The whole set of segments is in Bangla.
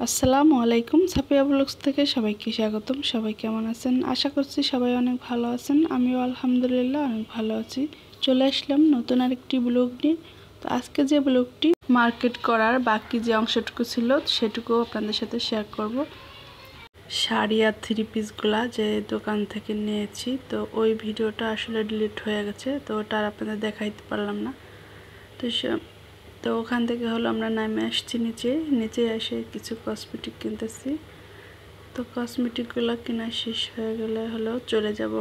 আসসালামু আলাইকুম। সাফিয়া ব্লগস থেকে সবাইকে স্বাগতম। সবাই কেমন আছেন? আশা করছি সবাই অনেক ভালো আছেন। আমিও আলহামদুলিল্লাহ অনেক ভালো আছি। চলে আসলাম নতুন আরেকটি ব্লগ নিয়ে। তো আজকে যে ব্লগটি মার্কেট করার বাকি যে অংশটুকু ছিল সেটুকু আপনাদের সাথে শেয়ার করব। শাড়ি আর থ্রি পিসগুলা যে দোকান থেকে নিয়েছি, তো ওই ভিডিওটা আসলে ডিলিট হয়ে গেছে, তো ওটা আর আপনাদের দেখাইতে পারলাম না। তো ওখান থেকে আমরা নামে আসছি নিচে এসে কিছু কসমেটিক কিনতেছি। তো কসমেটিকগুলো কেনা শেষ হয়ে গেলে চলে যাব।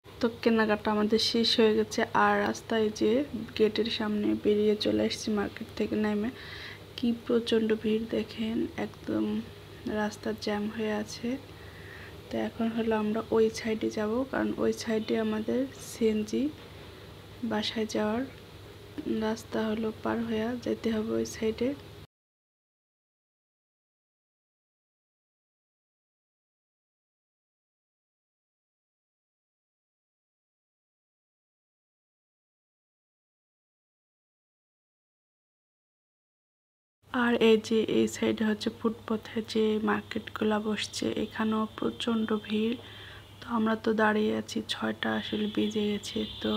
তো কেনাকাটা আমাদের শেষ হয়ে গেছে, আর রাস্তায় যে গেটের সামনে বেরিয়ে চলে আসছি মার্কেট থেকে নেমে। কি প্রচণ্ড ভিড় দেখেন, একদম রাস্তা জ্যাম হয়ে আছে। তো এখন আমরা ওই সাইডে যাব, কারণ ওই সাইডে আমাদের সিএনজি বাসায় যাওয়ার রাস্তা পার হয়ে যেতে হবে ওই সাইডে। আর এই যে এই সাইডে ফুটপাথে যে মার্কেটগুলো বসছে, এখানেও প্রচণ্ড ভিড়। তো আমরা তো দাঁড়িয়ে আছি, 6টা আসলে বেজে গেছে। তো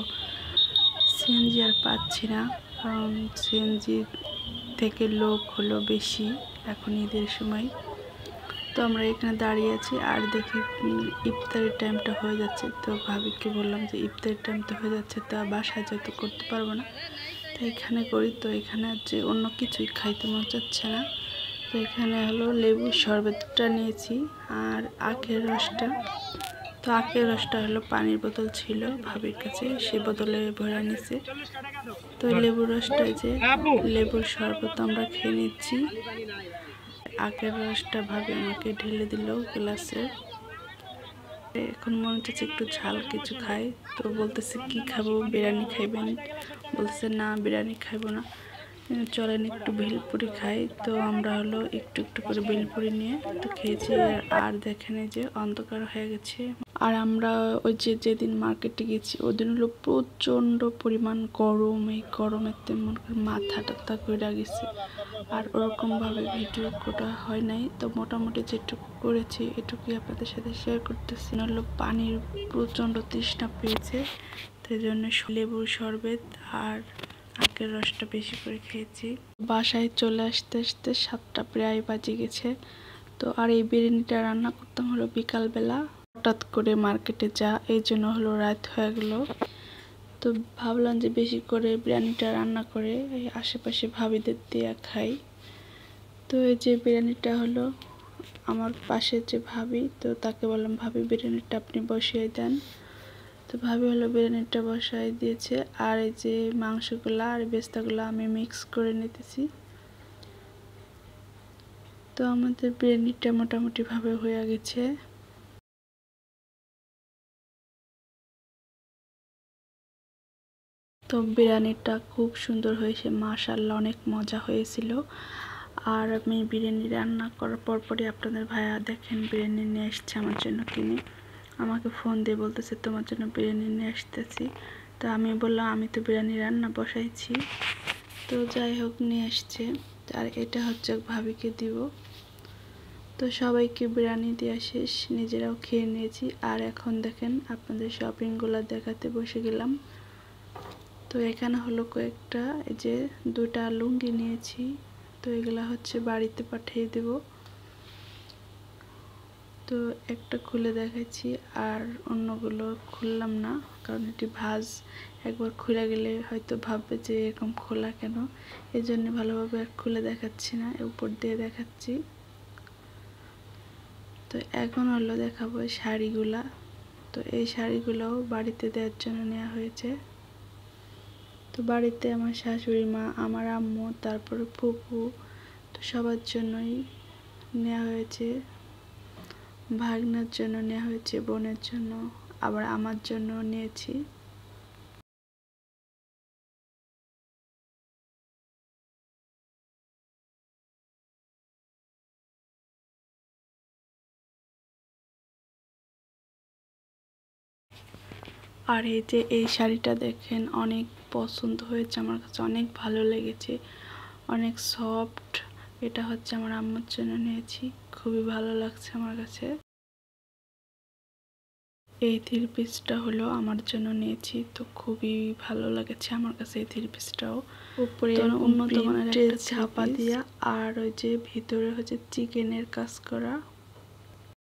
সিএনজি আর পাচ্ছি না, কারণ সিএনজি থেকে লোক বেশি এখন ঈদের সময়। তো আমরা এখানে দাঁড়িয়ে আছি আর দেখি ইফতারের টাইমটা হয়ে যাচ্ছে। তো ভাবিকে বললাম যে ইফতারের টাইম তো হয়ে যাচ্ছে, তা বাসায় যেতে করতে পারবো না, তো এখানে করি। তো এখানে যে অন্য কিছুই খাইতে মন চাচ্ছে না। তো এখানে লেবুর শরবতটা নিয়েছি আর আখের রসটা। তো আখের রসটা পানির বোতল ছিল ভাবির কাছে, সে বোতলে ভরা নিছে। তো লেবুর রসটা যে লেবুর শরবত আমরা খেয়ে নিচ্ছি। আখের রসটা ভাবি আমাকে ঢেলে দিল গ্লাসে। এখন মনে হচ্ছে একটু ঝাল কিছু খাই। তো বলতেছে কি খাবো, বিরিয়ানি খাইবেন? বলতেছে না, বিরিয়ানি খাইবো না, চলেন একটু ভেলপুরি খাই। তো আমরা একটু একটু করে ভেলপুরি নিয়ে তো খেয়েছি। আর দেখেন এই যে অন্ধকার হয়ে গেছে। আর আমরা ওই যেদিন মার্কেটে গেছি ওদিন প্রচণ্ড পরিমাণ গরম। এই গরমে তেমন করে মাথা টাথা করে গেছে, আর ওরকমভাবে ভিডিও করা হয় নাই। তো মোটামুটি যেটুকু করেছি এটুকুই আপনাদের সাথে শেয়ার করতেছি। পানির প্রচণ্ড তৃষ্ণা পেয়েছে, সেই জন্য লেবুর শরবত আর আখের রসটা বেশি করে খেয়েছি। বাসায় চলে আসতে আসতে 7টা প্রায় বাজে গেছে। তো আর এই বিরিয়ানিটা রান্না করতাম বিকালবেলা, হঠাৎ করে মার্কেটে যা, এই জন্য রাত হয়ে গেল। তো ভাবলাম যে বেশি করে বিরিয়ানিটা রান্না করে এই আশেপাশে ভাবিদের দিয়ে খাই। তো এই যে বিরিয়ানিটা আমার পাশে যে ভাবি, তো তাকে বললাম ভাবি বিরিয়ানিটা আপনি বসিয়ে দেন। তো ভাবি বিরিয়ানিটা বসাই দিয়েছে, আর এই যে মাংসগুলা আর বেস্তাগুলা আমি মিক্স করে নিতেছি। তো আমাদের বিরিয়ানিটা মোটামুটি ভাবে হয়ে গেছে। তো বিরিয়ানিটা খুব সুন্দর হয়েছে, মাশাআল্লাহ অনেক মজা হয়েছিল। আর আমি বিরিয়ানি রান্না করার পরপরই আপনাদের ভাইয়া দেখেন বিরিয়ানি নিয়ে এসছে আমার জন্য কিনে। আমাকে ফোন দিয়ে বলতেছে তোমার জন্য বিরিয়ানি নিয়ে আসতেছি। তো আমি বললাম আমি তো বিরিয়ানি রান্না বসাইছি। তো যাই হোক নিয়ে আসছে, আর এটা ভাবিকে দিব। তো সবাইকে বিরিয়ানি দেওয়া শেষ, নিজেরাও খেয়ে নিয়েছি। আর এখন দেখেন আপনাদের শপিংগুলো দেখাতে বসে গেলাম। তো এখানে কয়েকটা এই যে 2টা লুঙ্গি নিয়েছি। তো এগুলা বাড়িতে পাঠিয়ে দেব। তো একটা খুলে দেখাচ্ছি, আর অন্যগুলো খুললাম না, কারণ এটি ভাঁজ, একবার খুলে গেলে হয়তো ভাববে যে এরকম খোলা কেন, এই জন্য ভালোভাবে আর খুলে দেখাচ্ছি না, উপর দিয়ে দেখাচ্ছি। তো এখন দেখাবো শাড়িগুলা। তো এই শাড়িগুলো বাড়িতে দেওয়ার জন্য নেওয়া হয়েছে। তো বাড়িতে আমার শাশুড়ি মা, আমার আম্মু, তারপরে ফুপু, তো সবার জন্যই নেওয়া হয়েছে। ভাগনার জন্য নেওয়া হয়েছে, বোনের জন্য, আবার আমার জন্য নিয়েছি। আর এই যে এই শাড়িটা দেখেন, অনেক পছন্দ হয়েছে, আমার কাছে অনেক ভালো লেগেছে, অনেক সফট। এটা হচ্ছে আমার আম্মুর জন্য নিয়েছি, খুবই ভালো লাগছে আমার কাছে। এই থ্রি পিসটা হলো আমার জন্য নিয়েছি, তো খুবই ভালো লেগেছে আমার কাছে এই থ্রি পিসটাও। উপরে উন্নত মানের একটা ছাপা দিয়া, আর ওই যে ভিতরে হচ্ছে চিকেনের কাজ করা।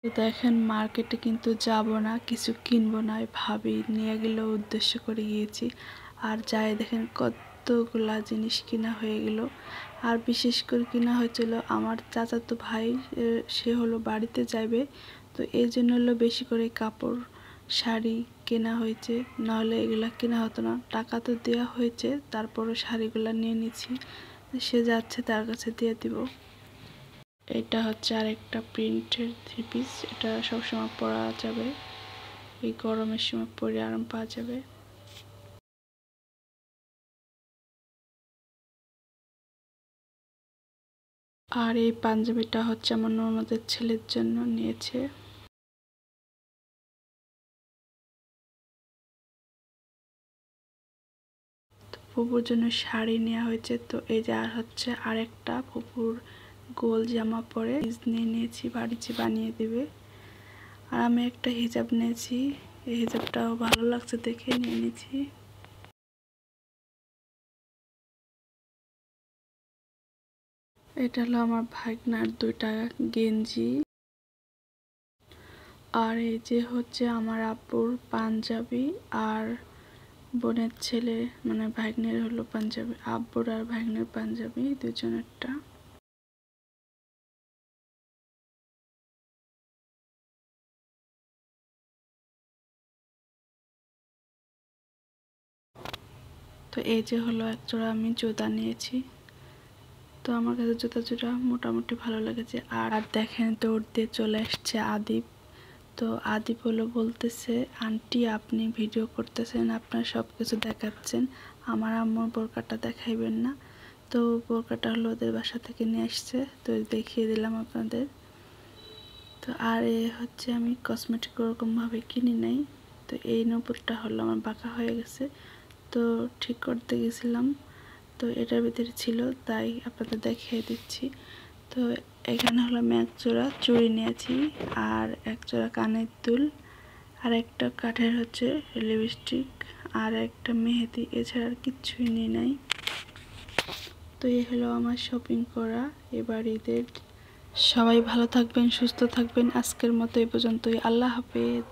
তো দেখেন, মার্কেটে কিন্তু যাব না, কিছু কিনবো না, ভাবি নিয়ে গেলেও উদ্দেশ্য করে গিয়েছি। আর যাই দেখেন কতগুলা জিনিস কিনা হয়ে গেল। আর বিশেষ করে কিনা হয়েছিল আমার চাচাতো ভাই, সে হলো বাড়িতে যাবে, তো এই জন্য হলো বেশি করে কাপড় শাড়ি কেনা হয়েছে, নাহলে এগুলা কেনা হতো না। টাকা তো দেওয়া হয়েছে, তারপরও শাড়িগুলা নিয়ে নিচ্ছি, সে যাচ্ছে তার কাছে দিয়ে দিব। এটা হচ্ছে আরেকটা প্রিন্টের থ্রি পিস, এটা সবসময় পরা যাবে, এই গরমের সময় পরে আরাম পাওয়া যাবে। আর এই পাঞ্জাবিটা হচ্ছে আমার ননদের ছেলের জন্য নিয়েছে। ফুপুর জন্য শাড়ি নেওয়া হয়েছে। তো এই যে আর হচ্ছে আরেকটা ফুপুর গোল জামা পরে নিয়ে নিয়েছি, বাড়িতে বানিয়ে দেবে। আর আমি একটা হিজাব নিয়েছি, এই হিজাবটাও ভালো লাগছে দেখে নিয়ে নিয়েছি। এটা হলো আমার ভাগনার 2টা গেঞ্জি। আর এই যে হচ্ছে আমার আব্বুর পাঞ্জাবি, আর বোনের ছেলে মানে ভাগ্নের হলো পাঞ্জাবি, আব্বুর আর ভাগ্নের পাঞ্জাবি দুজনেরটা। তো এই যে হলো এক জোড়া আমি জুতা নিয়েছি। তো আমার কাছে জুতা মোটামুটি ভালো লেগেছে। আর দেখেন দৌড় দিয়ে চলে আসছে আদিপ। তো আদিপ হলো বলতেছে, আন্টি আপনি ভিডিও করতেছেন, আপনার সব কিছু দেখাচ্ছেন, আমার আম্মুর বোরকাটা দেখাইবেন না? তো বোরকাটা হলো ওদের বাসা থেকে নিয়ে আসছে, তো দেখিয়ে দিলাম আপনাদের। তো আর এ হচ্ছে আমি কসমেটিক ওরকমভাবে কিনি নাই। তো এই নূপুরটা হলো আমার বাঁকা হয়ে গেছে, তো ঠিক করতে গেছিলাম, তো এটার ভিতরে ছিল, তাই আপনাদের দেখিয়ে দিচ্ছি। তো এখানে হলো আমি এক জোড়া চুড়ি নিয়েছি, আর এক জোড়া কানের দুল, আর একটা কাঠের হচ্ছে লিপস্টিক, আর একটা মেহেদি, এছাড়া আর কিচ্ছুই নিয়ে নাই। তো এই হলো আমার শপিং করা এবার ঈদের। সবাই ভালো থাকবেন, সুস্থ থাকবেন। আজকের মতো এই পর্যন্তই। আল্লাহ হাফেজ।